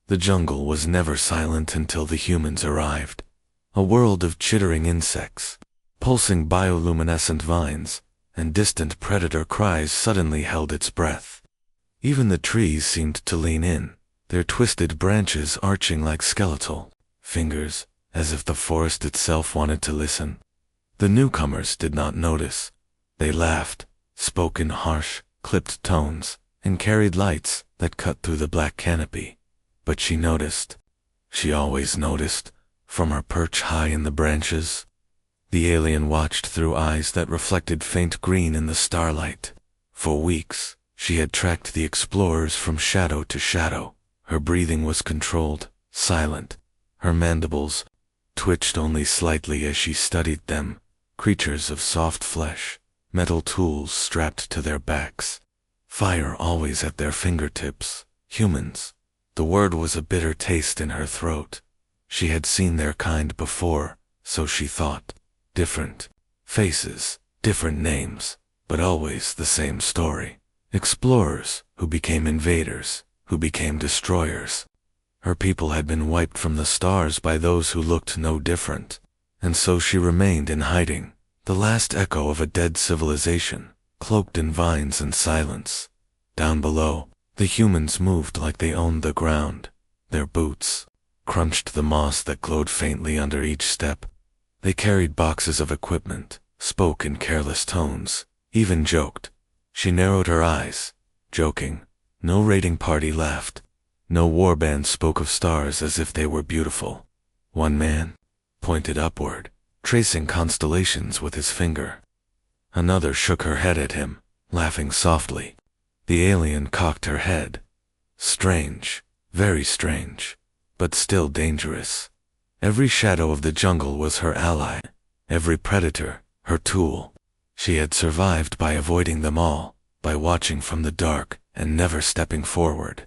The jungle was never silent until the humans arrived. A world of chittering insects, pulsing bioluminescent vines, and distant predator cries suddenly held its breath. Even the trees seemed to lean in, their twisted branches arching like skeletal fingers, as if the forest itself wanted to listen. The newcomers did not notice. They laughed, spoke in harsh, clipped tones, and carried lights that cut through the black canopy. But she noticed. She always noticed, from her perch high in the branches. The alien watched through eyes that reflected faint green in the starlight. For weeks, she had tracked the explorers from shadow to shadow. Her breathing was controlled, silent. Her mandibles twitched only slightly as she studied them, creatures of soft flesh, metal tools strapped to their backs, fire always at their fingertips. Humans. The word was a bitter taste in her throat. She had seen their kind before, so she thought. Different faces, different names, but always the same story. Explorers who became invaders, who became destroyers. Her people had been wiped from the stars by those who looked no different, and so she remained in hiding, the last echo of a dead civilization, cloaked in vines and silence. Down below, the humans moved like they owned the ground. Their boots crunched the moss that glowed faintly under each step. They carried boxes of equipment, spoke in careless tones, even joked. She narrowed her eyes, joking. No raiding party laughed. No warband spoke of stars as if they were beautiful. One man pointed upward, tracing constellations with his finger. Another shook her head at him, laughing softly. The alien cocked her head. Strange, very strange, but still dangerous. Every shadow of the jungle was her ally, every predator her tool. She had survived by avoiding them all, by watching from the dark and never stepping forward.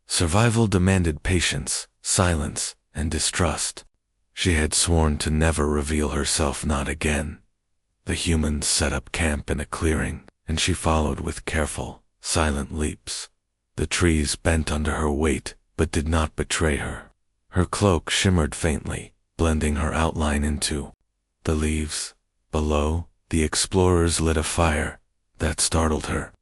Survival demanded patience, silence, and distrust. She had sworn to never reveal herself, not again. The humans set up camp in a clearing, and she followed with careful, silent leaps. The trees bent under her weight, but did not betray her. Her cloak shimmered faintly, blending her outline into the leaves. Below, the explorers lit a fire that startled her.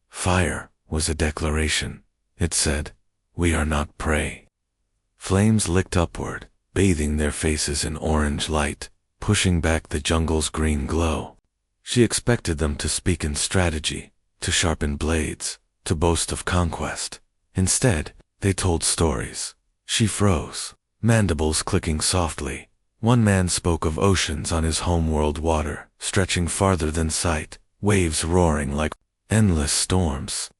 Fire was a declaration. It said, "We are not prey." Flames licked upward, bathing their faces in orange light, pushing back the jungle's green glow. She expected them to speak in strategy, to sharpen blades, to boast of conquest. Instead, they told stories. She froze, mandibles clicking softly. One man spoke of oceans on his homeworld water, stretching farther than sight, waves roaring like endless storms.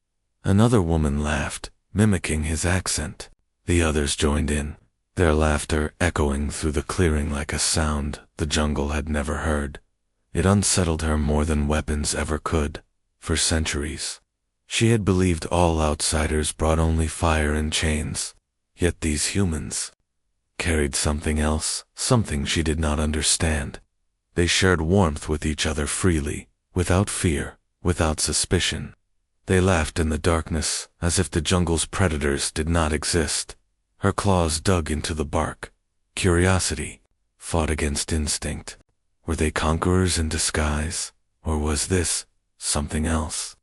Another woman laughed, mimicking his accent. The others joined in, their laughter echoing through the clearing like a sound the jungle had never heard. It unsettled her more than weapons ever could. For centuries, she had believed all outsiders brought only fire and chains. Yet these humans carried something else, something she did not understand. They shared warmth with each other freely, without fear, without suspicion. They laughed in the darkness, as if the jungle's predators did not exist. Her claws dug into the bark. Curiosity fought against instinct. Were they conquerors in disguise, or was this something else?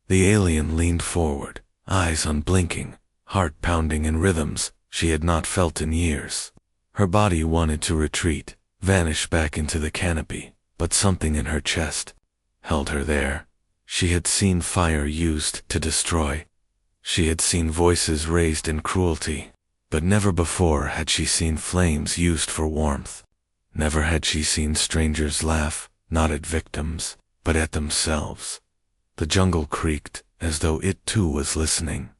The alien leaned forward, eyes unblinking, heart pounding in rhythms she had not felt in years. Her body wanted to retreat, vanish back into the canopy, but something in her chest held her there. She had seen fire used to destroy. She had seen voices raised in cruelty, but never before had she seen flames used for warmth. Never had she seen strangers laugh, not at victims, but at themselves. The jungle creaked, as though it too was listening.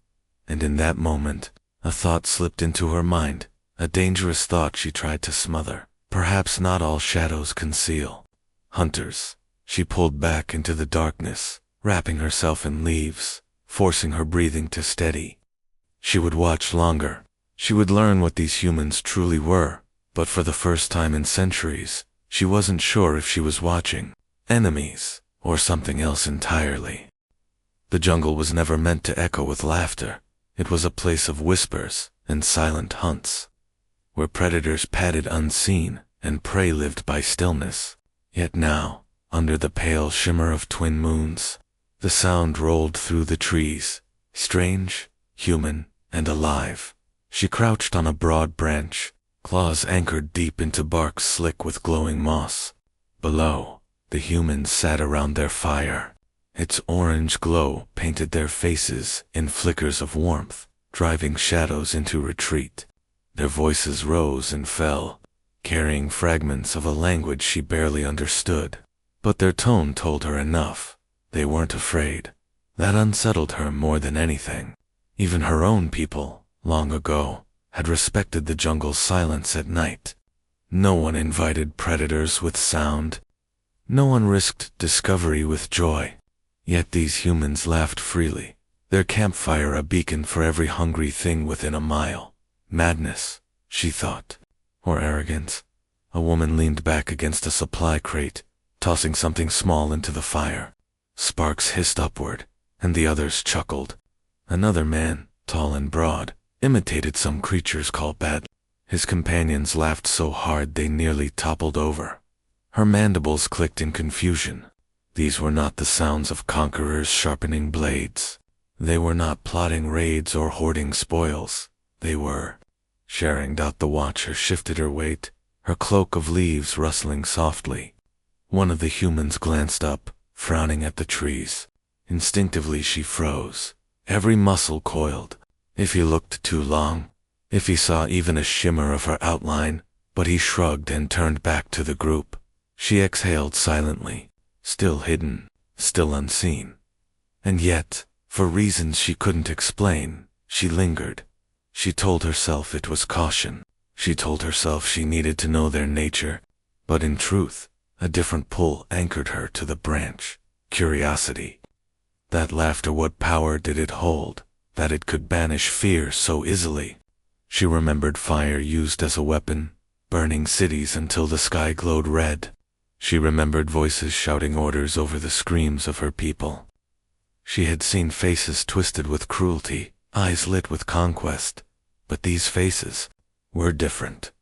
And in that moment, a thought slipped into her mind, a dangerous thought she tried to smother. Perhaps not all shadows conceal hunters. She pulled back into the darkness, wrapping herself in leaves, forcing her breathing to steady. She would watch longer. She would learn what these humans truly were, but for the first time in centuries, she wasn't sure if she was watching enemies or something else entirely. The jungle was never meant to echo with laughter. It was a place of whispers and silent hunts, where predators padded unseen and prey lived by stillness. Yet now, under the pale shimmer of twin moons, the sound rolled through the trees, strange, human, and alive. She crouched on a broad branch, claws anchored deep into bark slick with glowing moss. Below, the humans sat around their fire. Its orange glow painted their faces in flickers of warmth, driving shadows into retreat. Their voices rose and fell, carrying fragments of a language she barely understood. But their tone told her enough. They weren't afraid. That unsettled her more than anything. Even her own people, long ago, had respected the jungle's silence at night. No one invited predators with sound. No one risked discovery with joy. Yet these humans laughed freely, their campfire a beacon for every hungry thing within a mile. Madness, she thought, or arrogance. A woman leaned back against a supply crate, tossing something small into the fire. Sparks hissed upward, and the others chuckled. Another man, tall and broad, imitated some creature's call bad. His companions laughed so hard they nearly toppled over. Her mandibles clicked in confusion. These were not the sounds of conquerors sharpening blades. They were not plotting raids or hoarding spoils. They were sharing. The watcher shifted her weight, her cloak of leaves rustling softly. One of the humans glanced up, frowning at the trees. Instinctively she froze. Every muscle coiled. If he looked too long, if he saw even a shimmer of her outline, but he shrugged and turned back to the group. She exhaled silently, still hidden, still unseen. And yet, for reasons she couldn't explain, she lingered. She told herself it was caution. She told herself she needed to know their nature. But in truth, a different pull anchored her to the branch. Curiosity. That laughter, what power did it hold, that it could banish fear so easily? She remembered fire used as a weapon, burning cities until the sky glowed red. She remembered voices shouting orders over the screams of her people. She had seen faces twisted with cruelty, eyes lit with conquest. But these faces were different.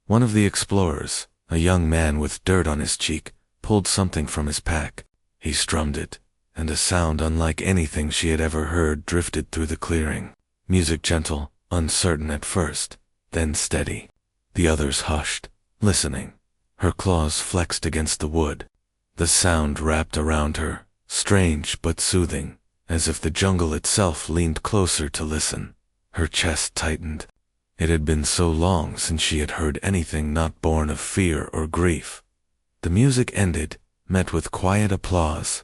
One of the explorers, a young man with dirt on his cheek, pulled something from his pack. He strummed it, and a sound unlike anything she had ever heard drifted through the clearing. Music gentle, uncertain at first, then steady. The others hushed, listening. Her claws flexed against the wood. The sound wrapped around her, strange but soothing, as if the jungle itself leaned closer to listen. Her chest tightened. It had been so long since she had heard anything not born of fear or grief. The music ended, met with quiet applause.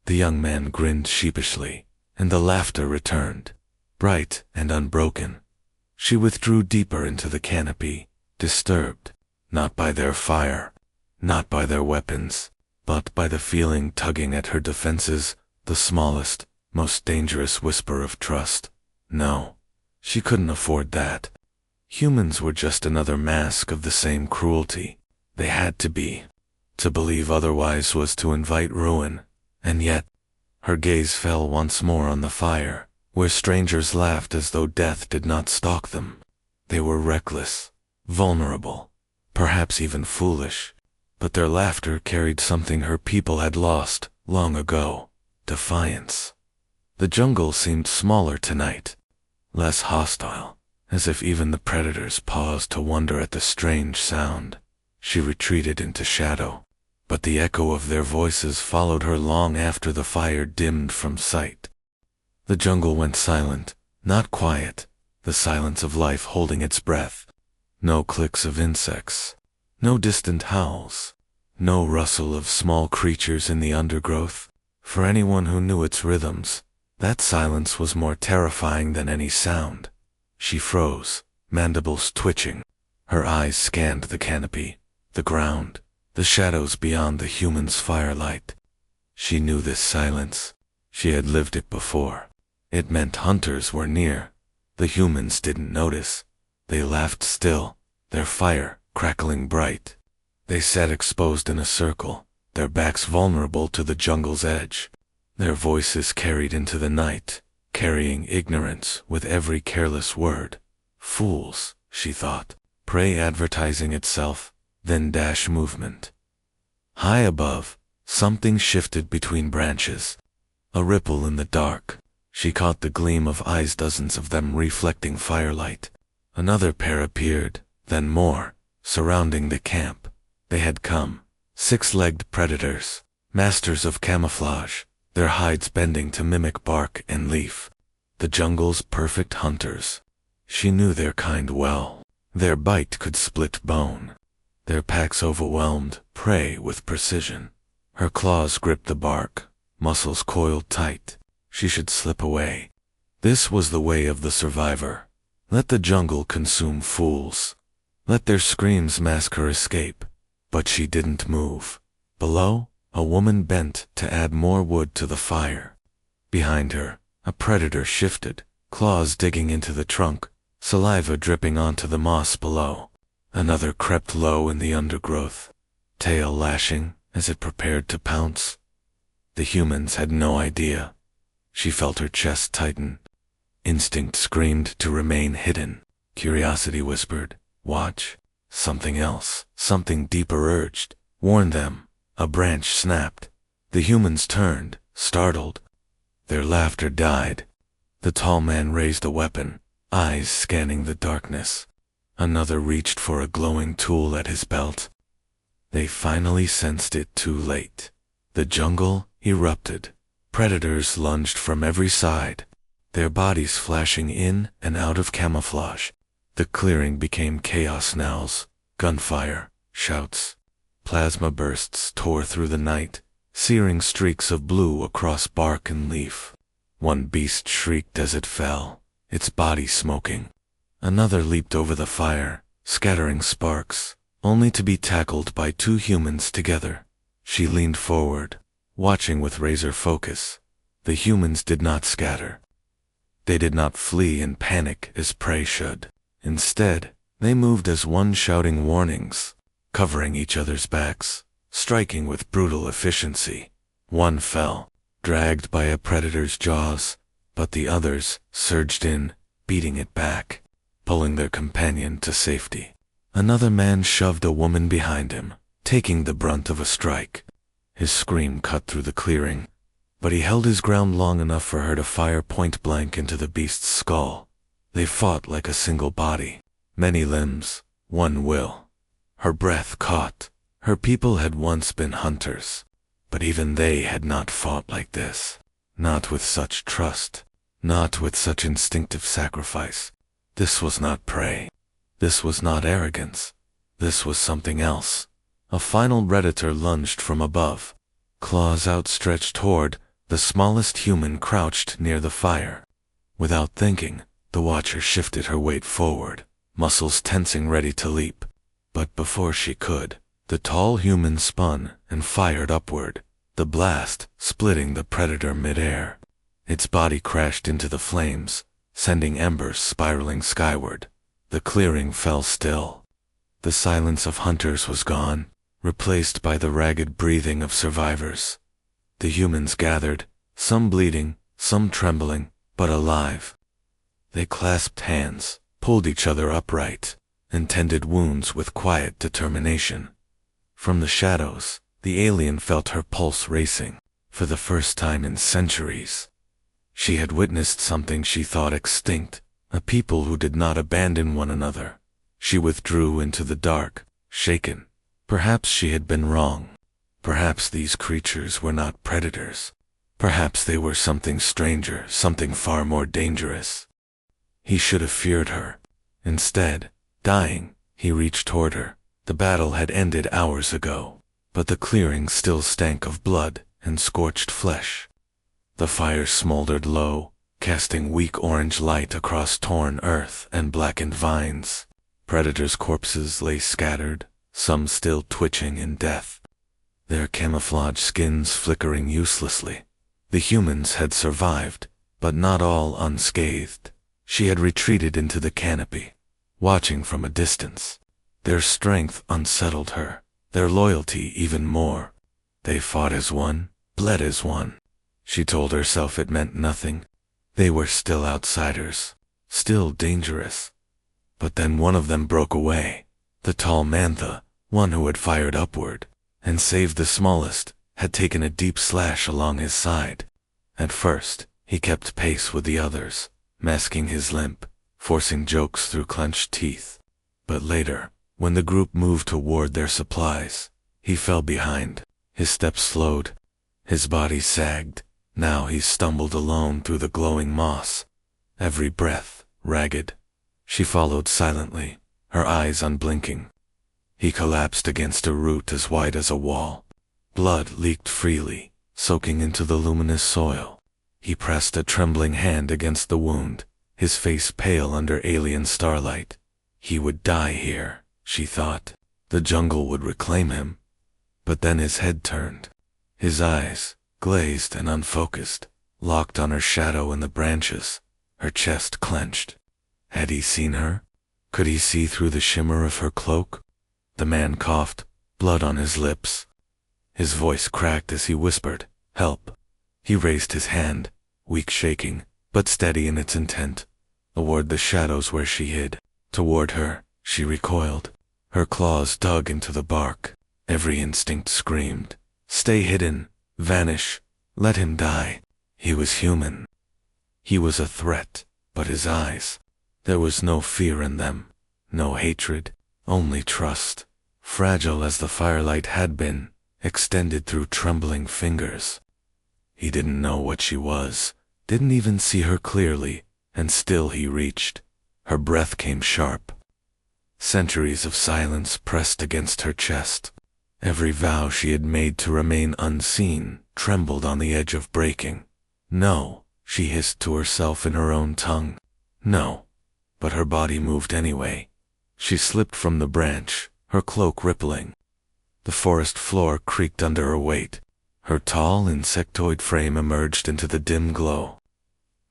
The young man grinned sheepishly, and the laughter returned, bright and unbroken. She withdrew deeper into the canopy, disturbed, not by their fire, not by their weapons, but by the feeling tugging at her defenses, the smallest, most dangerous whisper of trust. No, she couldn't afford that. Humans were just another mask of the same cruelty. They had to be. To believe otherwise was to invite ruin. And yet, her gaze fell once more on the fire, where strangers laughed as though death did not stalk them. They were reckless, vulnerable, perhaps even foolish, but their laughter carried something her people had lost long ago: defiance. The jungle seemed smaller tonight, less hostile, as if even the predators paused to wonder at the strange sound. She retreated into shadow, but the echo of their voices followed her long after the fire dimmed from sight. The jungle went silent, not quiet, the silence of life holding its breath. No clicks of insects, no distant howls, no rustle of small creatures in the undergrowth. For anyone who knew its rhythms, that silence was more terrifying than any sound. She froze, mandibles twitching. Her eyes scanned the canopy, the ground, the shadows beyond the human's firelight. She knew this silence. She had lived it before. It meant hunters were near. The humans didn't notice. They laughed still, their fire crackling bright. They sat exposed in a circle, their backs vulnerable to the jungle's edge. Their voices carried into the night, carrying ignorance with every careless word. Fools, she thought. Prey advertising itself, then dash movement. High above, something shifted between branches. A ripple in the dark. She caught the gleam of eyes, dozens of them reflecting firelight. Another pair appeared, then more, surrounding the camp. They had come. Six-legged predators, masters of camouflage, their hides bending to mimic bark and leaf. The jungle's perfect hunters. She knew their kind well. Their bite could split bone. Their packs overwhelmed prey with precision. Her claws gripped the bark, muscles coiled tight. She should slip away. This was the way of the survivor. Let the jungle consume fools. Let their screams mask her escape. But she didn't move. Below, a woman bent to add more wood to the fire. Behind her, a predator shifted, claws digging into the trunk, saliva dripping onto the moss below. Another crept low in the undergrowth, tail lashing as it prepared to pounce. The humans had no idea. She felt her chest tighten. Instinct screamed to remain hidden. Curiosity whispered, "Watch." Something else, something deeper urged, "Warn them." A branch snapped. The humans turned, startled. Their laughter died. The tall man raised a weapon, eyes scanning the darkness. Another reached for a glowing tool at his belt. They finally sensed it too late. The jungle erupted. Predators lunged from every side, their bodies flashing in and out of camouflage. The clearing became chaos now. Gunfire, shouts, plasma bursts tore through the night, searing streaks of blue across bark and leaf. One beast shrieked as it fell, its body smoking. Another leaped over the fire, scattering sparks, only to be tackled by two humans together. She leaned forward, watching with razor focus. The humans did not scatter. They did not flee in panic as prey should. Instead, they moved as one, shouting warnings, covering each other's backs, striking with brutal efficiency. One fell, dragged by a predator's jaws, but the others surged in, beating it back, pulling their companion to safety. Another man shoved a woman behind him, taking the brunt of a strike. His scream cut through the clearing, but he held his ground long enough for her to fire point blank into the beast's skull. They fought like a single body. Many limbs, one will. Her breath caught. Her people had once been hunters, but even they had not fought like this. Not with such trust. Not with such instinctive sacrifice. This was not prey. This was not arrogance. This was something else. A final predator lunged from above. Claws outstretched toward the smallest human crouched near the fire. Without thinking, the watcher shifted her weight forward, muscles tensing ready to leap. But before she could, the tall human spun and fired upward, the blast splitting the predator midair. Its body crashed into the flames, sending embers spiraling skyward. The clearing fell still. The silence of hunters was gone, replaced by the ragged breathing of survivors. The humans gathered, some bleeding, some trembling, but alive. They clasped hands, pulled each other upright, and tended wounds with quiet determination. From the shadows, the alien felt her pulse racing, for the first time in centuries. She had witnessed something she thought extinct, a people who did not abandon one another. She withdrew into the dark, shaken. Perhaps she had been wrong. Perhaps these creatures were not predators. Perhaps they were something stranger, something far more dangerous. He should have feared her. Instead, dying, he reached toward her. The battle had ended hours ago, but the clearing still stank of blood and scorched flesh. The fire smoldered low, casting weak orange light across torn earth and blackened vines. Predators' corpses lay scattered, some still twitching in death, their camouflage skins flickering uselessly. The humans had survived, but not all unscathed. She had retreated into the canopy, watching from a distance. Their strength unsettled her, their loyalty even more. They fought as one, bled as one. She told herself it meant nothing. They were still outsiders, still dangerous. But then one of them broke away. The tall mantha, one who had fired upward, and saved the smallest, had taken a deep slash along his side. At first, he kept pace with the others, masking his limp, forcing jokes through clenched teeth. But later, when the group moved toward their supplies, he fell behind. His steps slowed. His body sagged. Now he stumbled alone through the glowing moss, every breath ragged. She followed silently, her eyes unblinking. He collapsed against a root as wide as a wall. Blood leaked freely, soaking into the luminous soil. He pressed a trembling hand against the wound, his face pale under alien starlight. He would die here, she thought. The jungle would reclaim him. But then his head turned. His eyes, glazed and unfocused, locked on her shadow in the branches. Her chest clenched. Had he seen her? Could he see through the shimmer of her cloak? The man coughed, blood on his lips. His voice cracked as he whispered, "Help." He raised his hand, weak shaking, but steady in its intent, toward the shadows where she hid. Toward her, she recoiled. Her claws dug into the bark. Every instinct screamed, "Stay hidden, vanish, let him die." He was human. He was a threat, but his eyes, there was no fear in them, no hatred, only trust. Fragile as the firelight had been, extended through trembling fingers. He didn't know what she was, didn't even see her clearly, and still he reached. Her breath came sharp. Centuries of silence pressed against her chest. Every vow she had made to remain unseen trembled on the edge of breaking. No, she hissed to herself in her own tongue. No. But her body moved anyway. She slipped from the branch, her cloak rippling. The forest floor creaked under her weight. Her tall insectoid frame emerged into the dim glow.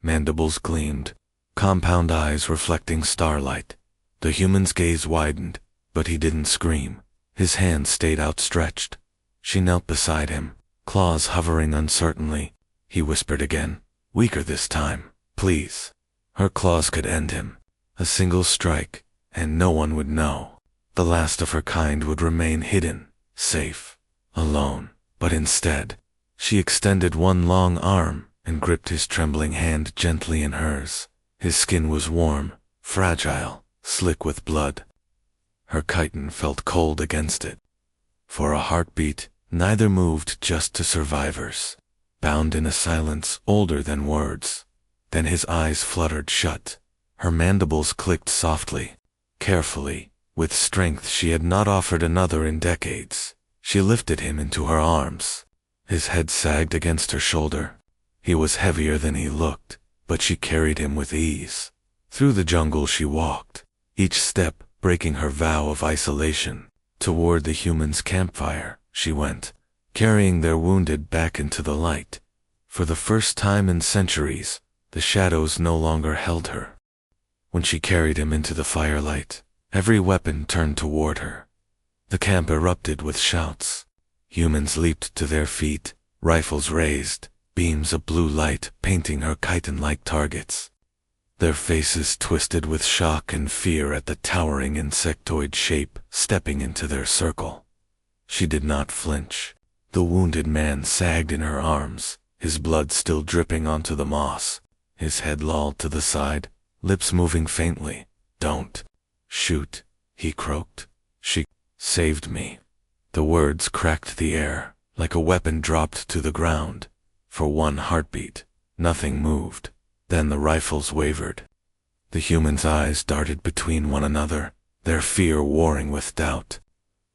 Mandibles gleamed, compound eyes reflecting starlight. The human's gaze widened, but he didn't scream. His hand stayed outstretched. She knelt beside him, claws hovering uncertainly. He whispered again, weaker this time, please. Her claws could end him. A single strike, and no one would know. The last of her kind would remain hidden, safe, alone. But instead, she extended one long arm and gripped his trembling hand gently in hers. His skin was warm, fragile, slick with blood. Her chitin felt cold against it. For a heartbeat, neither moved, just to survivors, bound in a silence older than words. Then his eyes fluttered shut. Her mandibles clicked softly. Carefully, with strength she had not offered another in decades, she lifted him into her arms. His head sagged against her shoulder. He was heavier than he looked, but she carried him with ease. Through the jungle she walked, each step breaking her vow of isolation. Toward the humans' campfire she went, carrying their wounded back into the light. For the first time in centuries, the shadows no longer held her. When she carried him into the firelight, every weapon turned toward her. The camp erupted with shouts. Humans leaped to their feet, rifles raised, beams of blue light painting her chitin-like targets. Their faces twisted with shock and fear at the towering insectoid shape stepping into their circle. She did not flinch. The wounded man sagged in her arms, his blood still dripping onto the moss, his head lolled to the side, lips moving faintly. "Don't shoot," he croaked. "She saved me." The words cracked the air, like a weapon dropped to the ground. For one heartbeat, nothing moved. Then the rifles wavered. The humans' eyes darted between one another, their fear warring with doubt.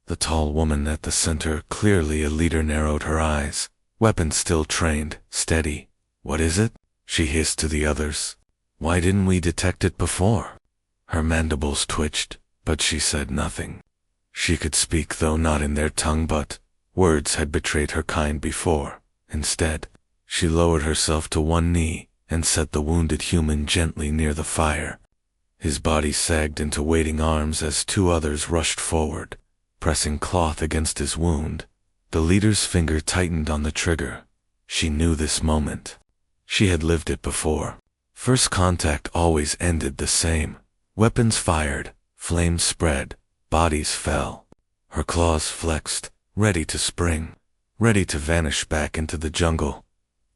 The tall woman at the center, clearly a leader, narrowed her eyes, weapon still trained, steady. "What is it?" she hissed to the others. "Why didn't we detect it before?" Her mandibles twitched, but she said nothing. She could speak, though not in their tongue, but words had betrayed her kind before. Instead, she lowered herself to one knee and set the wounded human gently near the fire. His body sagged into waiting arms as two others rushed forward, pressing cloth against his wound. The leader's finger tightened on the trigger. She knew this moment. She had lived it before. First contact always ended the same. Weapons fired, flames spread, bodies fell. Her claws flexed, ready to spring, ready to vanish back into the jungle.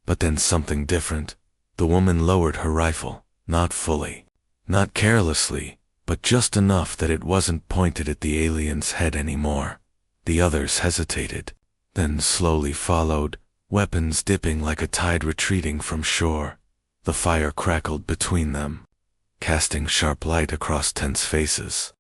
But then something different. The woman lowered her rifle, not fully, not carelessly, but just enough that it wasn't pointed at the alien's head anymore. The others hesitated, then slowly followed, weapons dipping like a tide retreating from shore. The fire crackled between them, casting sharp light across tense faces.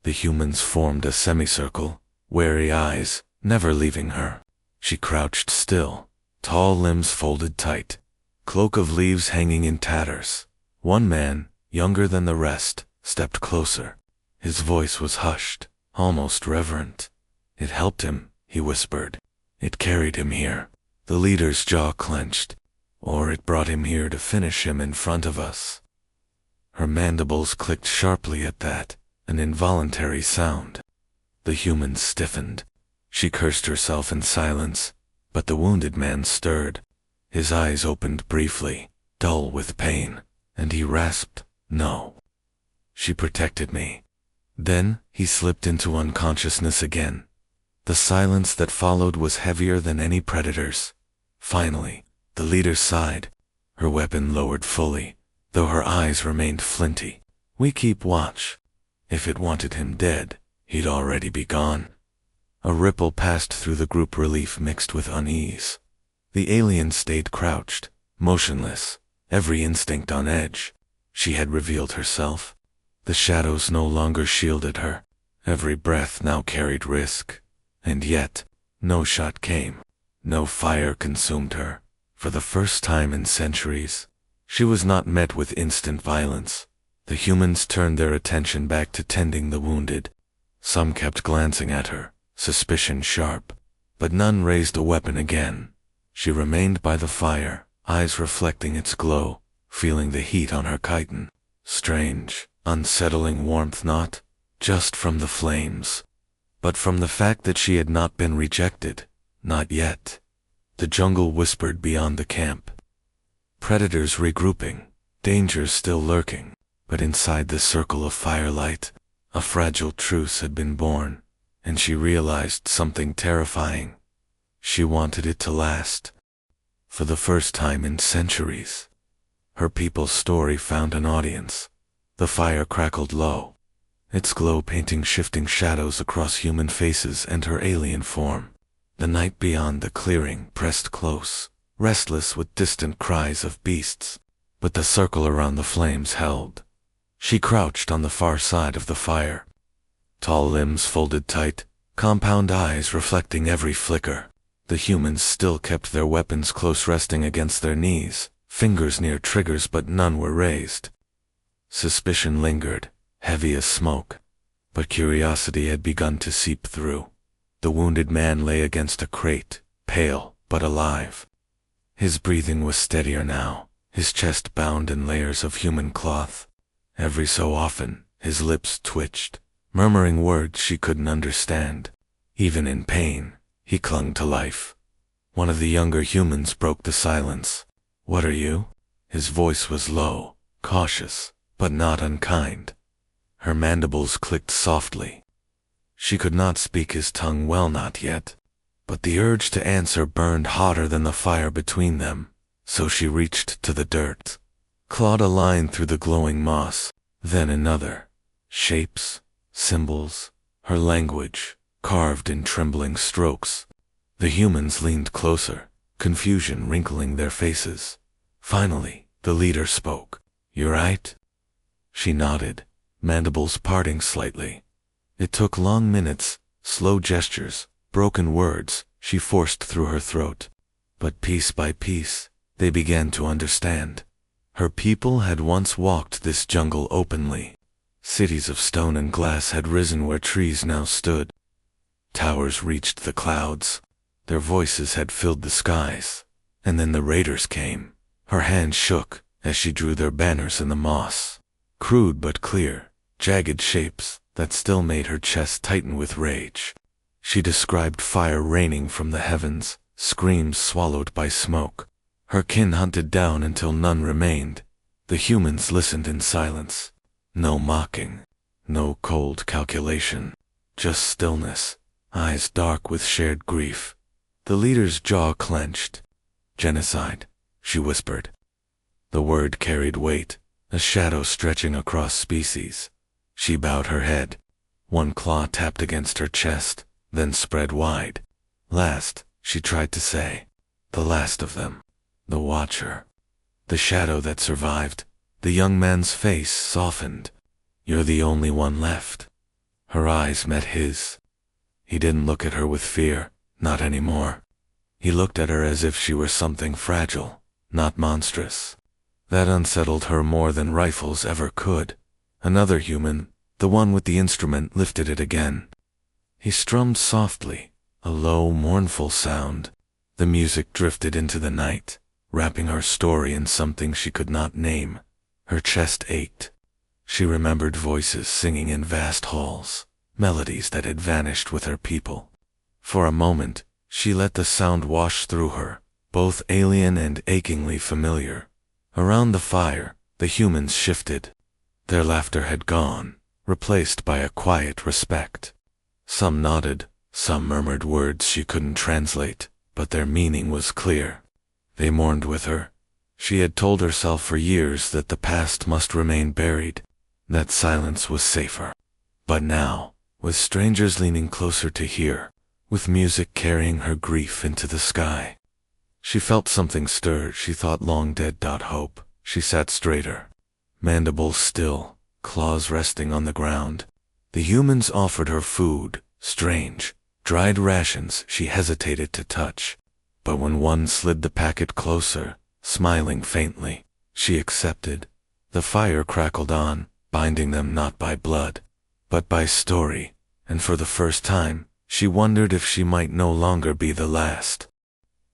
The humans formed a semicircle, wary eyes, never leaving her. She crouched still, tall limbs folded tight, cloak of leaves hanging in tatters. One man, younger than the rest, stepped closer. His voice was hushed, almost reverent. "It helped him," he whispered. "It carried him here." The leader's jaw clenched. "Or it brought him here to finish him in front of us." Her mandibles clicked sharply at that, an involuntary sound. The human stiffened. She cursed herself in silence, but the wounded man stirred. His eyes opened briefly, dull with pain, and he rasped, "No. She protected me." Then he slipped into unconsciousness again. The silence that followed was heavier than any predator's. Finally, the leader sighed, her weapon lowered fully, though her eyes remained flinty. "We keep watch. If it wanted him dead, he'd already be gone." A ripple passed through the group, relief mixed with unease. The alien stayed crouched, motionless, every instinct on edge. She had revealed herself. The shadows no longer shielded her. Every breath now carried risk. And yet, no shot came. No fire consumed her. For the first time in centuries, she was not met with instant violence. The humans turned their attention back to tending the wounded. Some kept glancing at her, suspicion sharp, but none raised a weapon again. She remained by the fire, eyes reflecting its glow, feeling the heat on her chitin. Strange, unsettling warmth, not just from the flames, but from the fact that she had not been rejected. Not yet. The jungle whispered beyond the camp. Predators regrouping, dangers still lurking, but inside the circle of firelight, a fragile truce had been born, and she realized something terrifying. She wanted it to last. For the first time in centuries, her people's story found an audience. The fire crackled low, its glow painting shifting shadows across human faces and her alien form. The night beyond the clearing pressed close, restless with distant cries of beasts, but the circle around the flames held. She crouched on the far side of the fire, tall limbs folded tight, compound eyes reflecting every flicker. The humans still kept their weapons close, resting against their knees, fingers near triggers, but none were raised. Suspicion lingered, heavy as smoke, but curiosity had begun to seep through. The wounded man lay against a crate, pale but alive. His breathing was steadier now, his chest bound in layers of human cloth. Every so often, his lips twitched, murmuring words she couldn't understand. Even in pain, he clung to life. One of the younger humans broke the silence. "What are you?" His voice was low, cautious, but not unkind. Her mandibles clicked softly. She could not speak his tongue well, not yet, but the urge to answer burned hotter than the fire between them, so she reached to the dirt, clawed a line through the glowing moss, then another. Shapes, symbols, her language, carved in trembling strokes. The humans leaned closer, confusion wrinkling their faces. Finally, the leader spoke. "You right?" She nodded, mandibles parting slightly. It took long minutes, slow gestures, broken words she forced through her throat. But piece by piece, they began to understand. Her people had once walked this jungle openly. Cities of stone and glass had risen where trees now stood. Towers reached the clouds. Their voices had filled the skies. And then the raiders came. Her hand shook as she drew their banners in the moss. Crude but clear, jagged shapes that still made her chest tighten with rage. She described fire raining from the heavens, screams swallowed by smoke. Her kin hunted down until none remained. The humans listened in silence. No mocking, no cold calculation, just stillness, eyes dark with shared grief. The leader's jaw clenched. Genocide, she whispered. The word carried weight, a shadow stretching across species. She bowed her head. One claw tapped against her chest, then spread wide. Last, she tried to say. The last of them. The Watcher. The shadow that survived. The young man's face softened. You're the only one left. Her eyes met his. He didn't look at her with fear, not anymore. He looked at her as if she were something fragile, not monstrous. That unsettled her more than rifles ever could. Another human, the one with the instrument, lifted it again. He strummed softly, a low, mournful sound. The music drifted into the night, wrapping her story in something she could not name. Her chest ached. She remembered voices singing in vast halls, melodies that had vanished with her people. For a moment, she let the sound wash through her, both alien and achingly familiar. Around the fire, the humans shifted. Their laughter had gone, replaced by a quiet respect. Some nodded, some murmured words she couldn't translate, but their meaning was clear. They mourned with her. She had told herself for years that the past must remain buried, that silence was safer. But now, with strangers leaning closer to hear, with music carrying her grief into the sky, she felt something stir. She thought long dead. Hope. She sat straighter, mandibles still, claws resting on the ground. The humans offered her food, strange, dried rations she hesitated to touch. But when one slid the packet closer, smiling faintly, she accepted. The fire crackled on, binding them not by blood, but by story, and for the first time, she wondered if she might no longer be the last.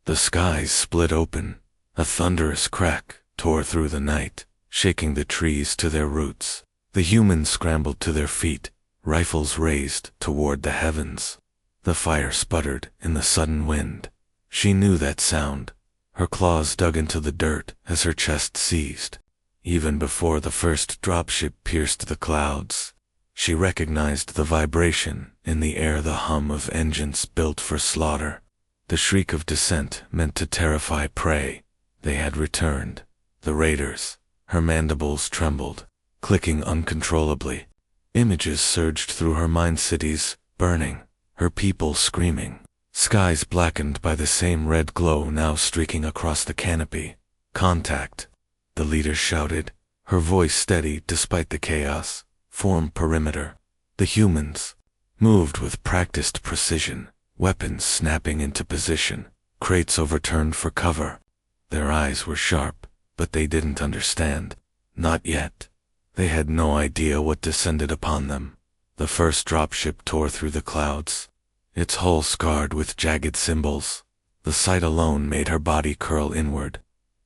The skies split open. A thunderous crack tore through the night, shaking the trees to their roots. The humans scrambled to their feet, rifles raised toward the heavens. The fire sputtered in the sudden wind. She knew that sound. Her claws dug into the dirt as her chest seized. Even before the first dropship pierced the clouds, she recognized the vibration in the air, the hum of engines built for slaughter. The shriek of descent meant to terrify prey. They had returned. The raiders. Her mandibles trembled, clicking uncontrollably. Images surged through her mind, cities burning, her people screaming, skies blackened by the same red glow now streaking across the canopy. Contact, the leader shouted, her voice steady despite the chaos. Form perimeter. The humans moved with practiced precision, weapons snapping into position, crates overturned for cover. Their eyes were sharp, but they didn't understand. Not yet. They had no idea what descended upon them. The first dropship tore through the clouds, its hull scarred with jagged symbols. The sight alone made her body curl inward.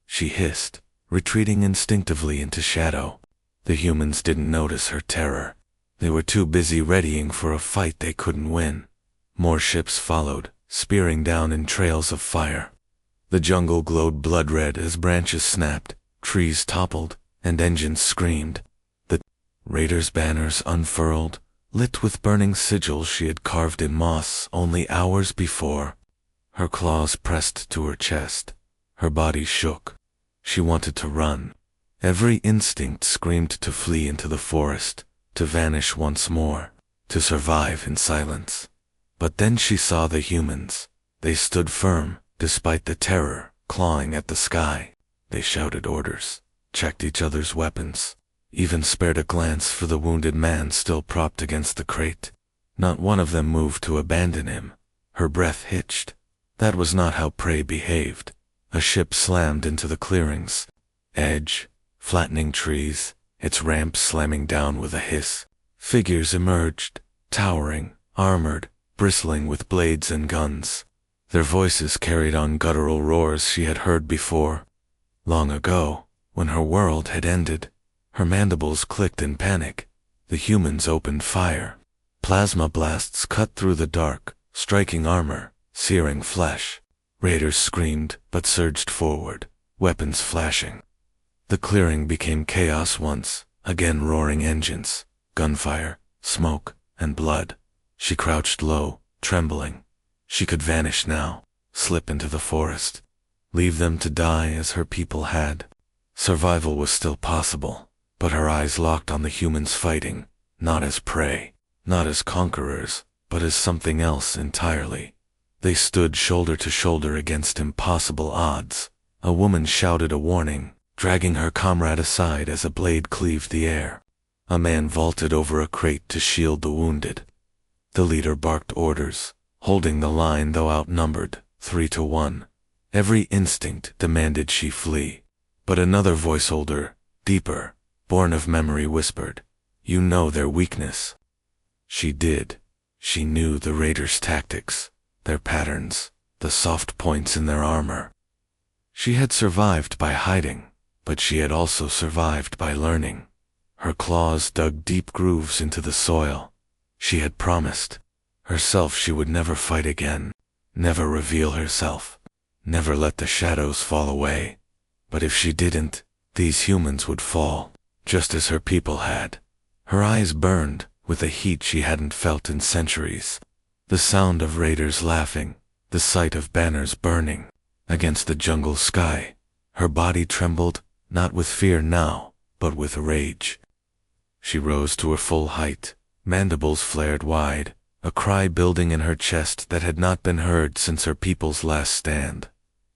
She hissed, retreating instinctively into shadow. The humans didn't notice her terror. They were too busy readying for a fight they couldn't win. More ships followed, spearing down in trails of fire. The jungle glowed blood red as branches snapped, trees toppled, and engines screamed. The raiders' banners unfurled, lit with burning sigils she had carved in moss only hours before. Her claws pressed to her chest. Her body shook. She wanted to run. Every instinct screamed to flee into the forest, to vanish once more, to survive in silence. But then she saw the humans. They stood firm, despite the terror, clawing at the sky. They shouted orders, checked each other's weapons, even spared a glance for the wounded man still propped against the crate. Not one of them moved to abandon him. Her breath hitched. That was not how prey behaved. A ship slammed into the clearings. Edge, flattening trees, its ramp slamming down with a hiss. Figures emerged, towering, armored, bristling with blades and guns. Their voices carried on guttural roars she had heard before. Long ago, when her world had ended, her mandibles clicked in panic. The humans opened fire. Plasma blasts cut through the dark, striking armor, searing flesh. Raiders screamed but surged forward, weapons flashing. The clearing became chaos once Again roaring engines, gunfire, smoke, and blood. She crouched low, trembling. She could vanish now, slip into the forest, leave them to die as her people had. Survival was still possible, but her eyes locked on the humans fighting, not as prey, not as conquerors, but as something else entirely. They stood shoulder to shoulder against impossible odds. A woman shouted a warning, dragging her comrade aside as a blade cleaved the air. A man vaulted over a crate to shield the wounded. The leader barked orders, holding the line though outnumbered, 3-1. Every instinct demanded she flee. But another voice older, deeper, born of memory whispered, "You know their weakness." She did. She knew the raiders' tactics, their patterns, the soft points in their armor. She had survived by hiding, but she had also survived by learning. Her claws dug deep grooves into the soil. She had promised herself she would never fight again, never reveal herself, never let the shadows fall away. But if she didn't, these humans would fall, just as her people had. Her eyes burned with a heat she hadn't felt in centuries. The sound of raiders laughing, the sight of banners burning against the jungle sky. Her body trembled, not with fear now, but with rage. She rose to her full height, mandibles flared wide, a cry building in her chest that had not been heard since her people's last stand.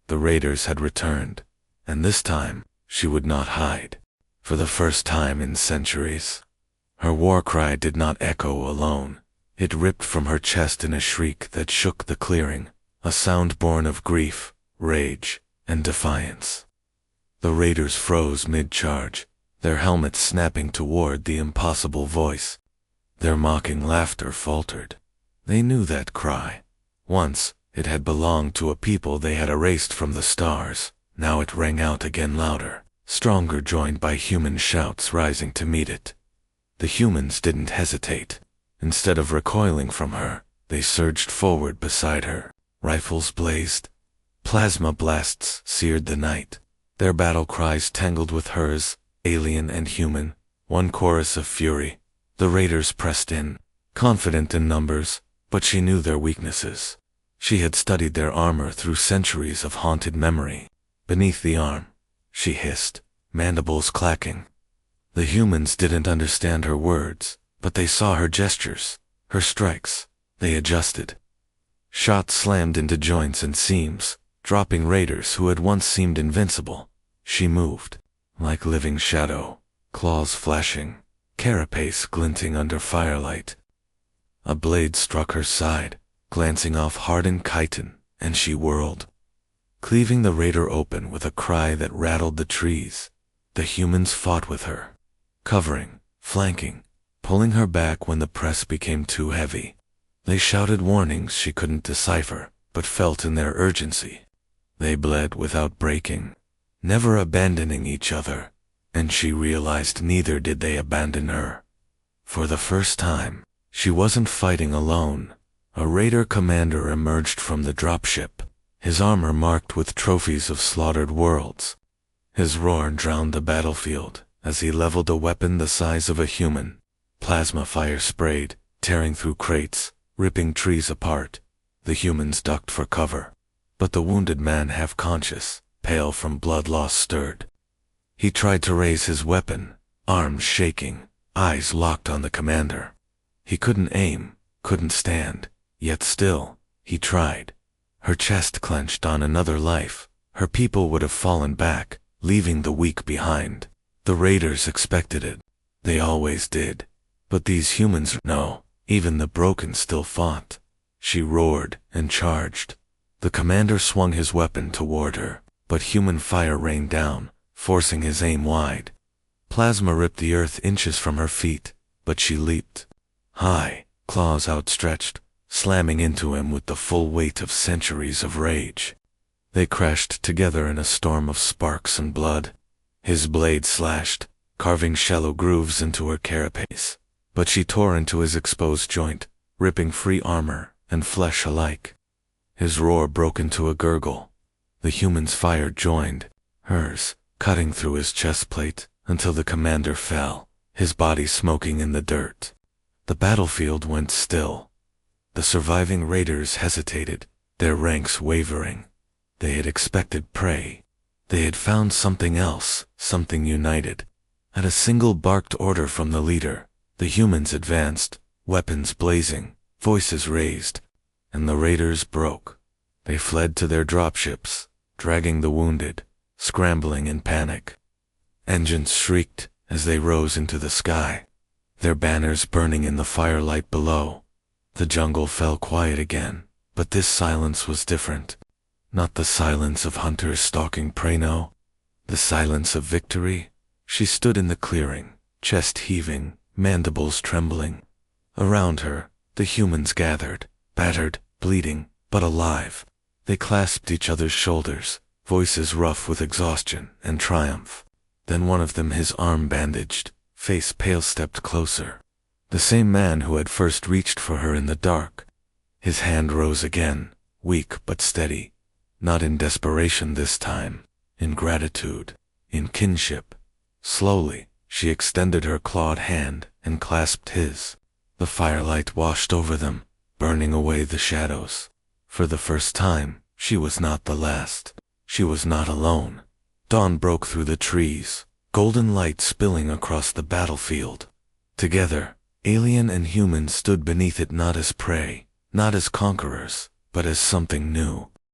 The raiders had returned, and this time she would not hide. For the first time in centuries, her war cry did not echo alone. It ripped from her chest in a shriek that shook the clearing, a sound born of grief, rage, and defiance. The raiders froze mid-charge, their helmets snapping toward the impossible voice. Their mocking laughter faltered. They knew that cry. Once, it had belonged to a people they had erased from the stars. Now it rang out again louder, stronger, joined by human shouts rising to meet it. The humans didn't hesitate. Instead of recoiling from her, they surged forward beside her. Rifles blazed. Plasma blasts seared the night. Their battle cries tangled with hers, alien and human, one chorus of fury. The raiders pressed in, confident in numbers, but she knew their weaknesses. She had studied their armor through centuries of haunted memory. Beneath the arm, she hissed, mandibles clacking. The humans didn't understand her words, but they saw her gestures, her strikes. They adjusted. Shots slammed into joints and seams, dropping raiders who had once seemed invincible. She moved, like living shadow, claws flashing, carapace glinting under firelight. A blade struck her side, glancing off hardened chitin, and she whirled, cleaving the raider open with a cry that rattled the trees. The humans fought with her, covering, flanking, pulling her back when the press became too heavy. They shouted warnings she couldn't decipher, but felt in their urgency. They bled without breaking, never abandoning each other, and she realized neither did they abandon her. For the first time, she wasn't fighting alone. A raider commander emerged from the dropship, his armor marked with trophies of slaughtered worlds. His roar drowned the battlefield as he leveled a weapon the size of a human. Plasma fire sprayed, tearing through crates, ripping trees apart. The humans ducked for cover, but the wounded man, half conscious, pale from blood loss, stirred. He tried to raise his weapon, arms shaking, eyes locked on the commander. He couldn't aim, couldn't stand, yet still, he tried. Her chest clenched on another life. Her people would have fallen back, leaving the weak behind. The raiders expected it. They always did. But these humans, no, even the broken still fought. She roared and charged. The commander swung his weapon toward her, but human fire rained down, forcing his aim wide. Plasma ripped the earth inches from her feet, but she leaped high, claws outstretched, slamming into him with the full weight of centuries of rage. They crashed together in a storm of sparks and blood. His blade slashed, carving shallow grooves into her carapace, but she tore into his exposed joint, ripping free armor and flesh alike. His roar broke into a gurgle. The human's fire joined hers, cutting through his chest plate until the commander fell, his body smoking in the dirt. The battlefield went still. The surviving raiders hesitated, their ranks wavering. They had expected prey. They had found something else, something united. At a single barked order from the leader, the humans advanced, weapons blazing, voices raised, and the raiders broke. They fled to their dropships, dragging the wounded, scrambling in panic. Engines shrieked as they rose into the sky, their banners burning in the firelight below. The jungle fell quiet again, but this silence was different. Not the silence of hunters stalking prey, no. The silence of victory. She stood in the clearing, chest heaving, mandibles trembling. Around her, the humans gathered, battered, bleeding, but alive. They clasped each other's shoulders, voices rough with exhaustion and triumph. Then one of them, his arm bandaged, face pale, stepped closer. The same man who had first reached for her in the dark. His hand rose again, weak but steady. Not in desperation this time, in gratitude, in kinship. Slowly, she extended her clawed hand and clasped his. The firelight washed over them, burning away the shadows. For the first time, she was not the last. She was not alone. Dawn broke through the trees, golden light spilling across the battlefield. Together, alien and human stood beneath it, not as prey, not as conquerors, but as something new.